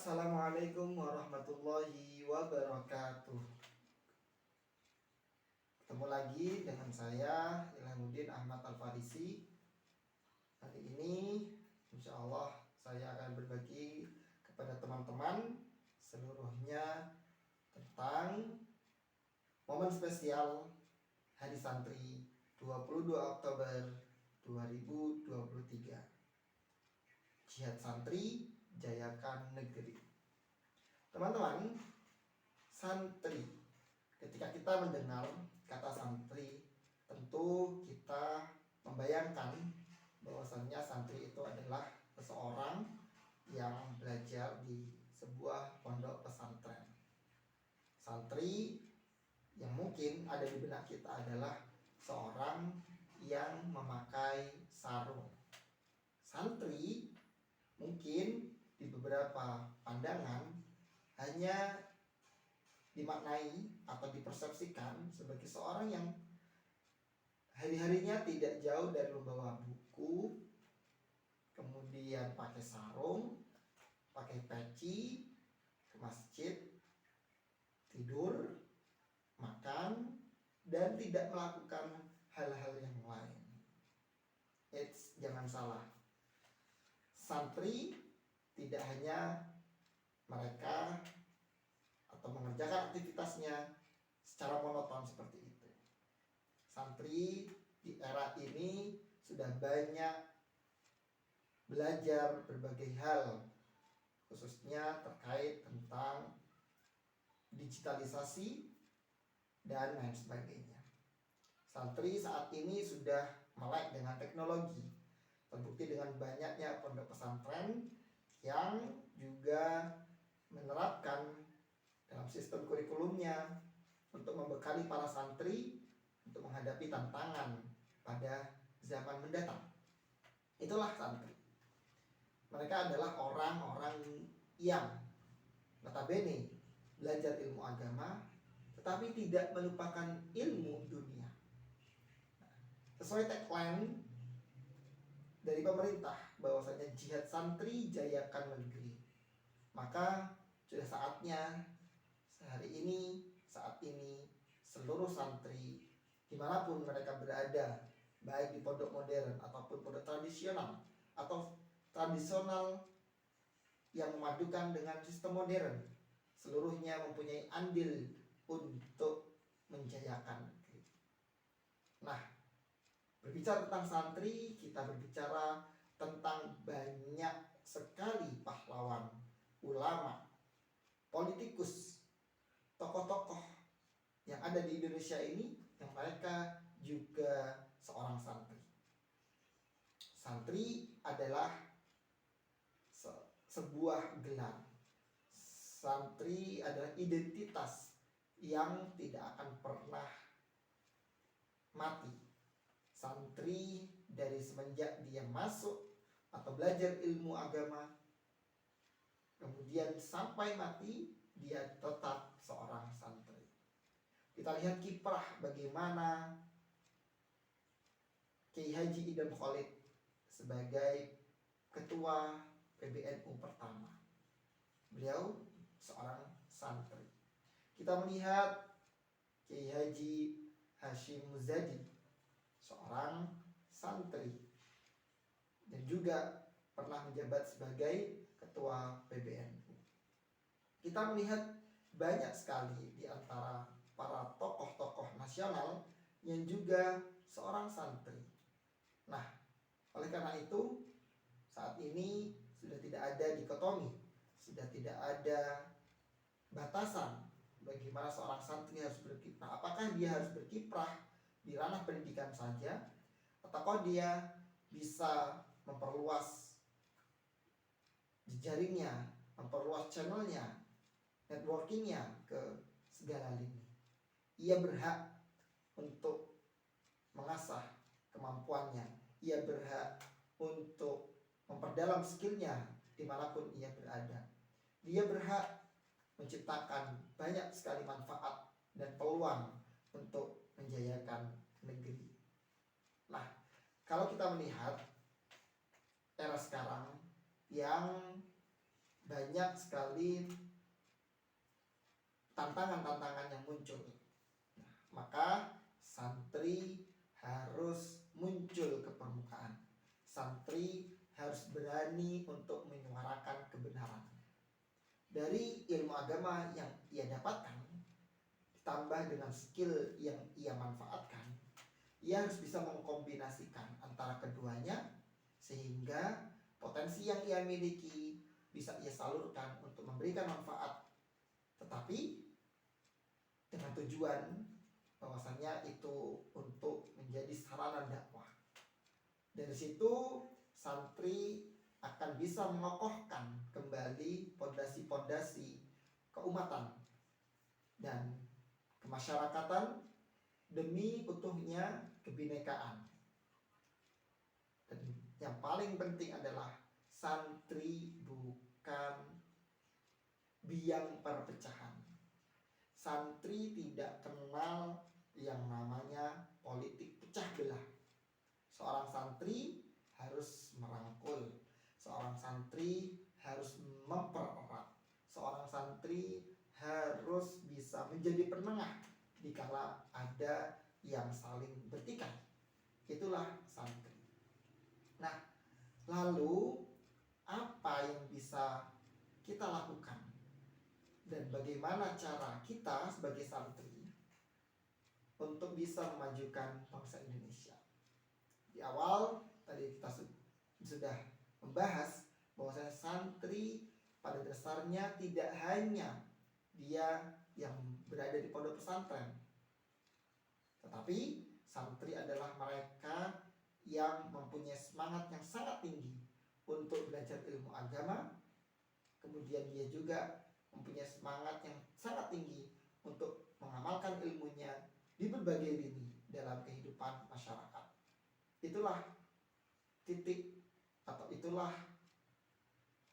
Assalamualaikum warahmatullahi wabarakatuh. Ketemu lagi dengan saya Ilhamuddin Ahmad Al-Farisi. Hari ini insya Allah saya akan berbagi kepada teman-teman seluruhnya tentang momen spesial Hari Santri 22 Oktober 2023. Jihad Santri, jayakan negeri. Teman-teman, santri, ketika kita mendengar kata santri, tentu kita membayangkan bahwasannya santri itu adalah seseorang yang belajar di sebuah pondok pesantren. Santri yang mungkin ada di benak kita adalah seorang yang memakai sarung. Santri mungkin di beberapa pandangan hanya dimaknai atau dipersepsikan sebagai seorang yang hari-harinya tidak jauh dari membawa buku, kemudian pakai sarung, pakai peci, ke masjid, tidur, makan, dan tidak melakukan hal-hal yang lain. Jangan salah. Santri tidak hanya mereka atau mengerjakan aktivitasnya secara monoton seperti itu. Santri di era ini sudah banyak belajar berbagai hal, khususnya terkait tentang digitalisasi dan lain sebagainya. Santri saat ini sudah melek dengan teknologi. Terbukti dengan banyaknya pondok pesantren yang juga menerapkan dalam sistem kurikulumnya untuk membekali para santri untuk menghadapi tantangan pada zaman mendatang. Itulah santri. Mereka adalah orang-orang yang notabene belajar ilmu agama tetapi tidak melupakan ilmu dunia. Sesuai tagline dari pemerintah bahwasanya jihad santri, jayakan negeri. Maka sudah saatnya saat ini seluruh santri dimanapun mereka berada, baik di pondok modern ataupun pondok tradisional atau tradisional yang memadukan dengan sistem modern, seluruhnya mempunyai andil untuk menjayakan negeri. Nah, berbicara tentang santri, kita berbicara tentang banyak sekali pahlawan, ulama, politikus, tokoh-tokoh yang ada di Indonesia ini yang mereka juga seorang santri. Santri adalah sebuah gelar. Santri adalah identitas yang tidak akan pernah mati. Santri dari semenjak dia masuk atau belajar ilmu agama, kemudian sampai mati, dia tetap seorang santri. Kita lihat kiprah bagaimana Kiai Haji Idam Khalid sebagai ketua PBNU pertama. Beliau seorang santri. Kita melihat Kiai Haji Hashim Muzadi, seorang santri, dan juga pernah menjabat sebagai ketua PBNU. Kita melihat banyak sekali di antara para tokoh-tokoh nasional yang juga seorang santri. Nah, oleh karena itu saat ini sudah tidak ada dikotomi, sudah tidak ada batasan bagaimana seorang santri harus berkiprah. Apakah dia harus berkiprah di ranah pendidikan saja, ataukah dia bisa memperluas jejaringnya, memperluas channelnya, networkingnya ke segala lini. Ia berhak untuk mengasah kemampuannya, ia berhak untuk memperdalam skillnya dimanapun ia berada. Dia berhak menciptakan banyak sekali manfaat dan peluang untuk menjayakan negeri. Nah, kalau kita melihat era sekarang yang banyak sekali tantangan-tantangan yang muncul. Nah, maka santri harus muncul ke permukaan. Santri harus berani untuk menyuarakan kebenaran. Dari ilmu agama yang ia dapatkan, ditambah dengan skill yang ia manfaatkan, ia harus bisa mengkombinasikan antara keduanya sehingga potensi yang ia miliki bisa ia salurkan untuk memberikan manfaat, tetapi dengan tujuan bahwasanya itu untuk menjadi sarana dakwah. Dari situ santri akan bisa mengokohkan kembali pondasi-pondasi keumatan dan kemasyarakatan demi utuhnya kebinekaan. Dan yang paling penting adalah santri bukan biang perpecahan. Santri tidak kenal yang namanya politik pecah belah. Seorang santri harus merangkul, seorang santri harus mempererat, seorang santri harus bisa menjadi penengah dikala ada yang saling bertikai. Itulah santri. Nah, lalu apa yang bisa kita lakukan dan bagaimana cara kita sebagai santri untuk bisa memajukan bangsa Indonesia? Di awal tadi kita sudah membahas bahwasanya santri pada dasarnya tidak hanya dia yang berada di pondok pesantren, tetapi santri adalah mereka yang mempunyai semangat yang sangat tinggi untuk belajar ilmu agama. Kemudian dia juga mempunyai semangat yang sangat tinggi untuk mengamalkan ilmunya di berbagai lini dalam kehidupan masyarakat. Itulah titik atau itulah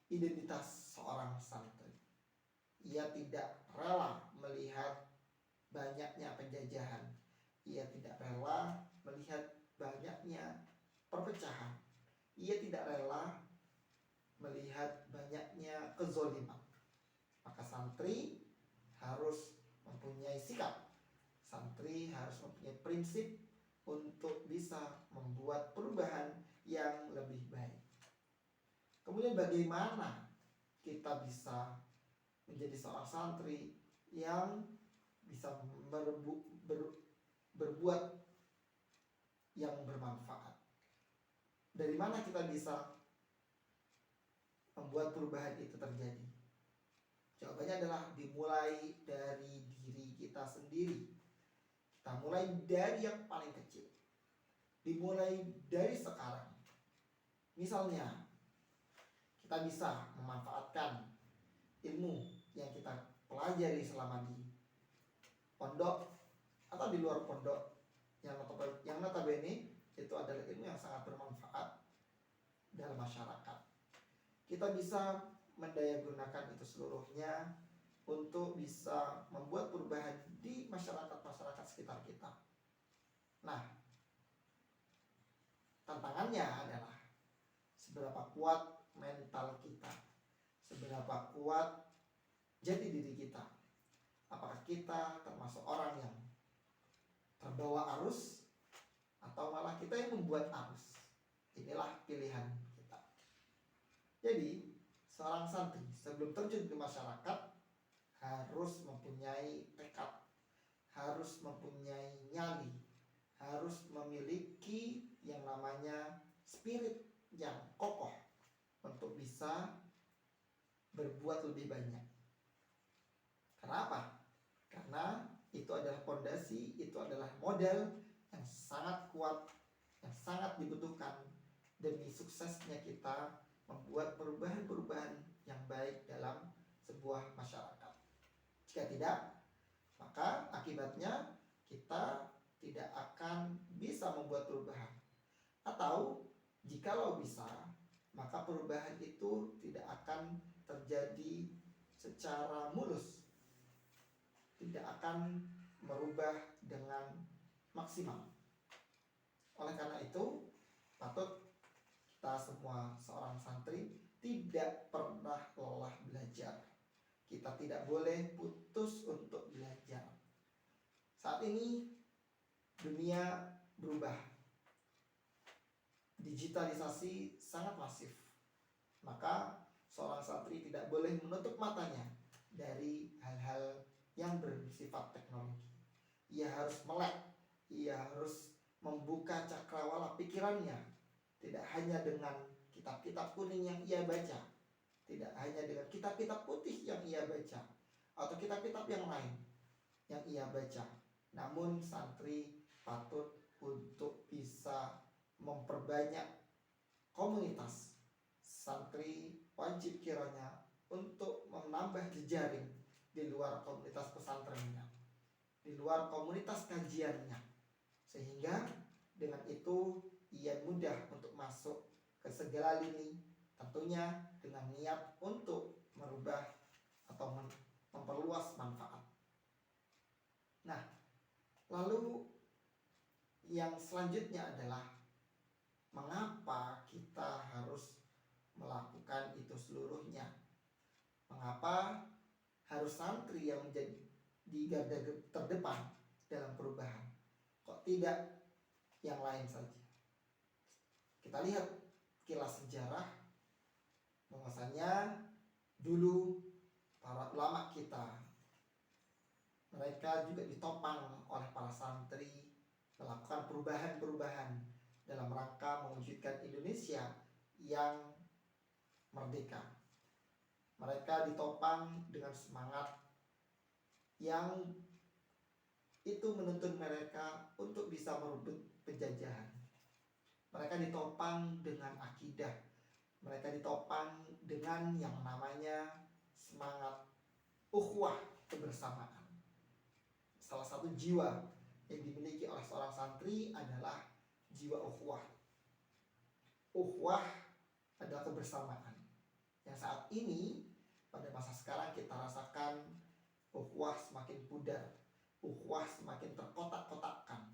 identitas seorang santri. Ia tidak rela melihat banyaknya penjajahan. Ia tidak rela melihat banyaknya perpecahan. Ia tidak rela melihat banyaknya kezoliman. Maka santri harus mempunyai sikap. Santri harus mempunyai prinsip untuk bisa membuat perubahan yang lebih baik. Kemudian bagaimana kita bisa menjadi seorang santri yang bisa berbuat yang bermanfaat? Dari mana kita bisa membuat perubahan itu terjadi? Jawabannya adalah dimulai dari diri kita sendiri. Kita mulai dari yang paling kecil. Dimulai dari sekarang. Misalnya, kita bisa memanfaatkan ilmu yang kita pelajari selama di pondok atau di luar pondok yang notabene itu adalah ilmu yang sangat bermanfaat dalam masyarakat. Kita bisa mendayagunakan itu seluruhnya untuk bisa membuat perubahan di masyarakat sekitar kita. Nah, tantangannya adalah seberapa kuat mental kita, seberapa kuat jati diri kita. Apakah kita termasuk orang yang terbawa arus atau malah kita yang membuat arus? Inilah pilihan kita. Jadi, seorang santri sebelum terjun ke masyarakat harus mempunyai tekad, harus mempunyai nyali, harus memiliki yang namanya spirit yang kokoh untuk bisa berbuat lebih banyak. Kenapa? Karena itu adalah pondasi, itu adalah modal yang sangat kuat, yang sangat dibutuhkan demi suksesnya kita membuat perubahan-perubahan yang baik dalam sebuah masyarakat. Jika tidak, maka akibatnya kita tidak akan bisa membuat perubahan. Atau jikalau bisa, maka perubahan itu tidak akan terjadi secara mulus, tidak akan merubah dengan maksimal. Oleh karena itu, patut kita semua seorang santri tidak pernah lelah belajar. Kita tidak boleh putus untuk belajar. Saat ini dunia berubah. Digitalisasi sangat masif. Maka seorang santri tidak boleh menutup matanya dari hal-hal yang bersifat teknologi. Ia harus melek, ia harus membuka cakrawala pikirannya, tidak hanya dengan kitab-kitab kuning yang ia baca, tidak hanya dengan kitab-kitab putih yang ia baca, atau kitab-kitab yang lain yang ia baca. Namun santri patut untuk bisa memperbanyak komunitas. Santri wajib kiranya untuk menambah jejaring di luar komunitas pesantrennya, di luar komunitas kajiannya, sehingga dengan itu ia mudah untuk masuk ke segala lini, tentunya dengan niat untuk merubah atau memperluas manfaat. Nah, lalu yang selanjutnya adalah mengapa kita harus melakukan itu seluruhnya? Mengapa harus santri yang menjadi di garda terdepan dalam perubahan? Kok tidak yang lain saja? Kita lihat kilas sejarah bahwasanya dulu para ulama kita, mereka juga ditopang oleh para santri melakukan perubahan-perubahan dalam rangka mewujudkan Indonesia yang merdeka. Mereka ditopang dengan semangat yang itu menuntun mereka untuk bisa merebut penjajahan. Mereka ditopang dengan akidah. Mereka ditopang dengan yang namanya semangat ukhuwah, kebersamaan. Salah satu jiwa yang dimiliki oleh seorang santri adalah jiwa ukhuwah. Ukhuwah adalah kebersamaan yang saat ini pada masa sekarang kita rasakan ukhuwah semakin pudar, ukhuwah semakin terkotak-kotakkan,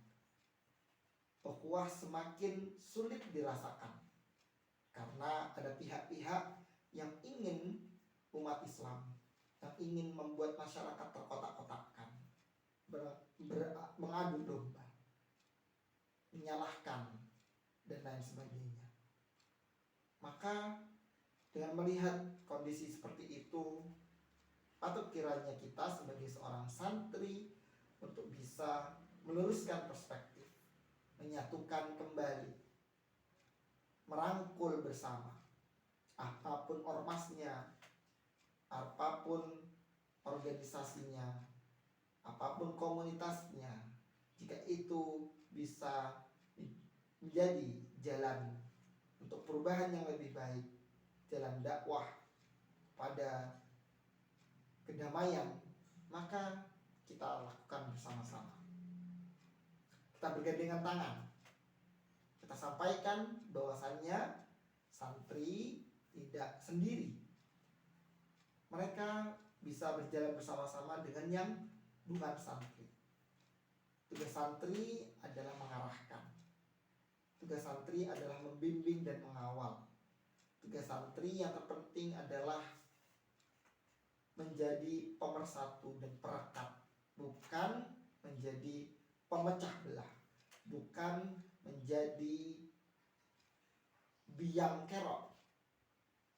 ukhuwah semakin sulit dirasakan karena ada pihak-pihak yang ingin umat Islam, yang ingin membuat masyarakat terkotak-kotakkan, mengadu domba, menyalahkan, dan lain sebagainya. Maka dengan melihat kondisi seperti itu, patut kiranya kita sebagai seorang santri untuk bisa meluruskan perspektif, menyatukan kembali, merangkul bersama, apapun ormasnya, apapun organisasinya, apapun komunitasnya, jika itu bisa menjadi jalan untuk perubahan yang lebih baik, jalan dakwah pada kedamaian, maka kita lakukan bersama-sama. Kita bergandengan tangan. Kita sampaikan bahwasannya santri tidak sendiri. Mereka bisa berjalan bersama-sama dengan yang bukan santri. Tugas santri adalah mengarahkan. Tugas santri adalah membimbing dan mengawal. Tugas santri yang terpenting adalah menjadi pemersatu dan perekat, bukan menjadi pemecah belah, bukan menjadi biang kerok,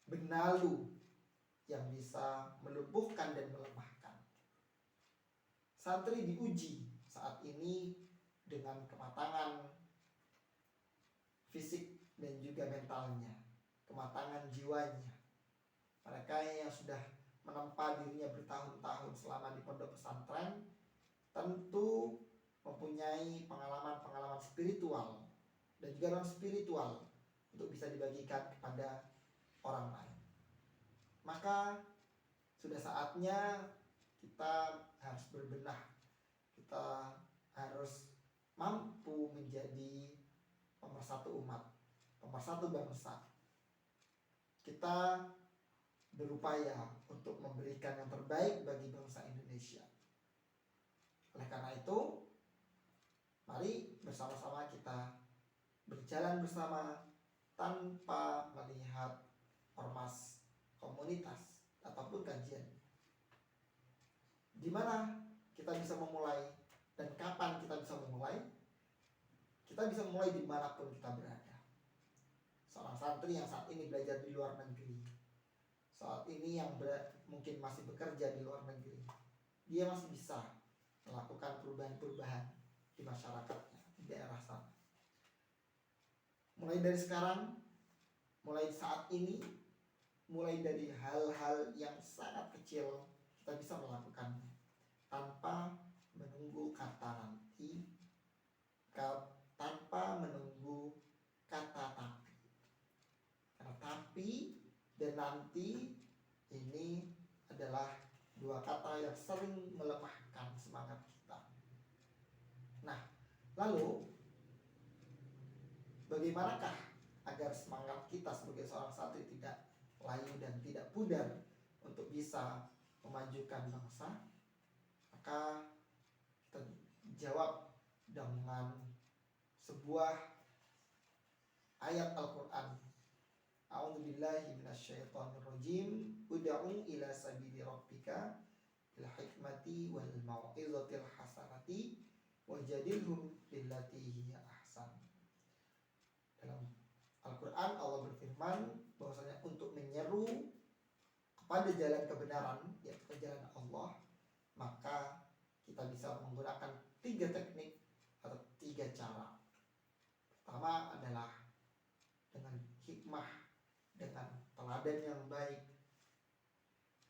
benalu yang bisa melumpuhkan dan melemahkan. Santri diuji saat ini dengan kematangan fisik dan juga mentalnya, kematangan jiwanya. Mereka yang sudah menempa dirinya bertahun-tahun selama di pondok pesantren tentu mempunyai pengalaman-pengalaman spiritual dan juga non spiritual untuk bisa dibagikan kepada orang lain. Maka sudah saatnya kita harus berbenah. Kita harus mampu menjadi pemersatu umat, pemersatu bangsa. Kita berupaya untuk memberikan yang terbaik bagi bangsa Indonesia. Oleh karena itu, mari bersama-sama kita berjalan bersama tanpa melihat ormas, komunitas, ataupun kajian. Di mana kita bisa memulai dan kapan kita bisa memulai? Kita bisa memulai dimanapun kita berada. Seorang santri yang saat ini belajar di luar negeri, saat ini yang mungkin masih bekerja di luar negeri, dia masih bisa melakukan perubahan-perubahan di masyarakatnya, di daerah sana. Mulai dari sekarang, mulai saat ini, mulai dari hal-hal yang sangat kecil kita bisa melakukannya tanpa menunggu kata nanti, tanpa menunggu kata tapi. Karena tapi dan nanti ini adalah dua kata yang sering melemahkan semangat kita. Nah, lalu bagaimanakah agar semangat kita sebagai seorang santri tidak layu dan tidak pudar untuk bisa memajukan bangsa? Maka kita jawab dengan sebuah ayat Al-Quran. A'udzubillahi minasyaitonirrajim. Ud'u ila sabili rabbika bil hikmati wal mau'izatil hasanati wajadilhum billati hiya ahsan. Dalam Al-Quran Allah berfirman bahwasanya untuk menyeru kepada jalan kebenaran, yaitu ke jalan Allah, maka kita bisa menggunakan 3 teknik atau 3 cara. Pertama adalah dengan hikmah, dengan teladan yang baik.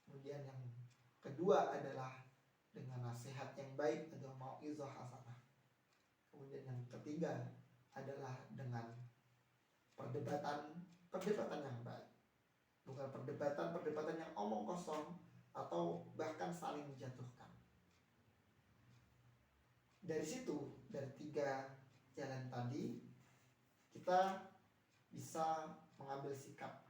Kemudian yang kedua adalah dengan nasihat yang baik atau mau'izah hasanah. Kemudian yang ketiga adalah dengan perdebatan yang baik. Bukan perdebatan yang omong kosong atau bahkan saling menjatuhkan. Dari situ, dari 3 jalan tadi, kita bisa mengambil sikap.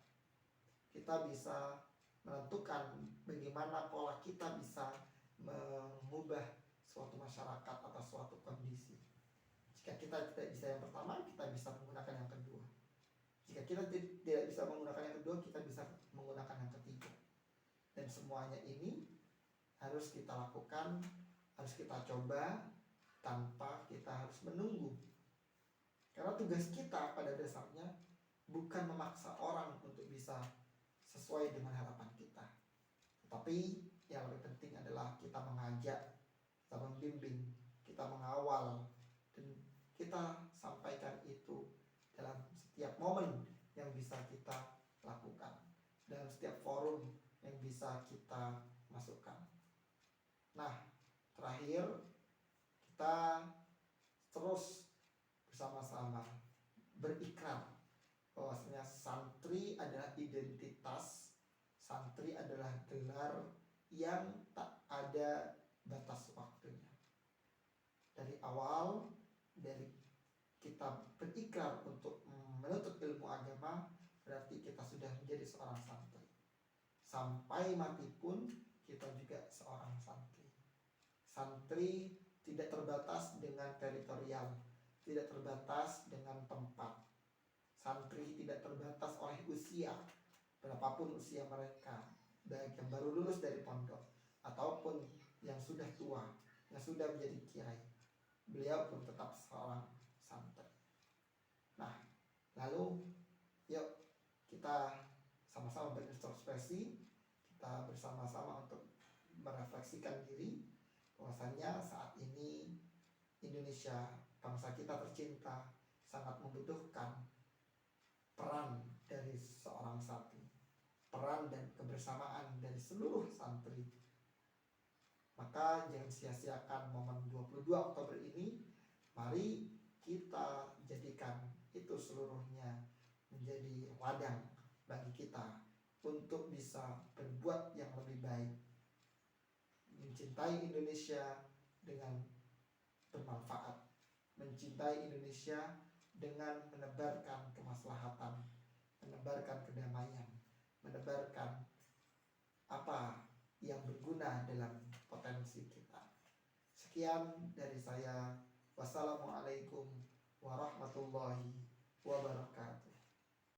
Kita bisa menentukan bagaimana pola kita bisa mengubah suatu masyarakat atau suatu kondisi. Jika kita tidak bisa yang pertama, kita bisa menggunakan yang kedua. Jika kita tidak bisa menggunakan yang kedua, kita bisa menggunakan yang ketiga. Dan semuanya ini harus kita lakukan, harus kita coba tanpa kita harus menunggu. Karena tugas kita pada dasarnya bukan memaksa orang untuk bisa sesuai dengan harapan kita. Tetapi yang lebih penting adalah kita mengajak, kita membimbing, kita mengawal, dan kita sampaikan itu dalam setiap momen yang bisa kita lakukan, dalam setiap forum yang bisa kita masukkan. Nah, terakhir kita terus bersama-sama berikrar bahwasanya santri adalah identitas, santri adalah gelar yang tak ada batas waktunya. Dari awal, dari kita berikrar untuk menuntut ilmu agama, berarti kita sudah menjadi seorang santri. Sampai mati pun kita juga seorang santri. Santri tidak terbatas dengan teritorial, tidak terbatas dengan tempat. Santri tidak terbatas oleh usia, berapapun usia mereka, baik yang baru lulus dari pondok ataupun yang sudah tua, yang sudah menjadi kiai, beliau pun tetap seorang santri. Nah, lalu yuk kita sama-sama berintrospeksi, kita bersama-sama untuk merefleksikan diri bahwasanya saat ini Indonesia, bangsa kita tercinta, sangat membutuhkan peran dari seorang santri, peran dan kebersamaan dari seluruh santri. Maka jangan sia-siakan momen 22 Oktober ini. Mari kita jadikan itu seluruhnya menjadi ladang bagi kita untuk bisa berbuat yang lebih baik, mencintai Indonesia dengan bermanfaat, mencintai Indonesia dengan menebarkan kemaslahatan, menebarkan kedamaian, menebarkan apa yang berguna dalam potensi kita. Sekian dari saya. Wassalamualaikum warahmatullahi wabarakatuh.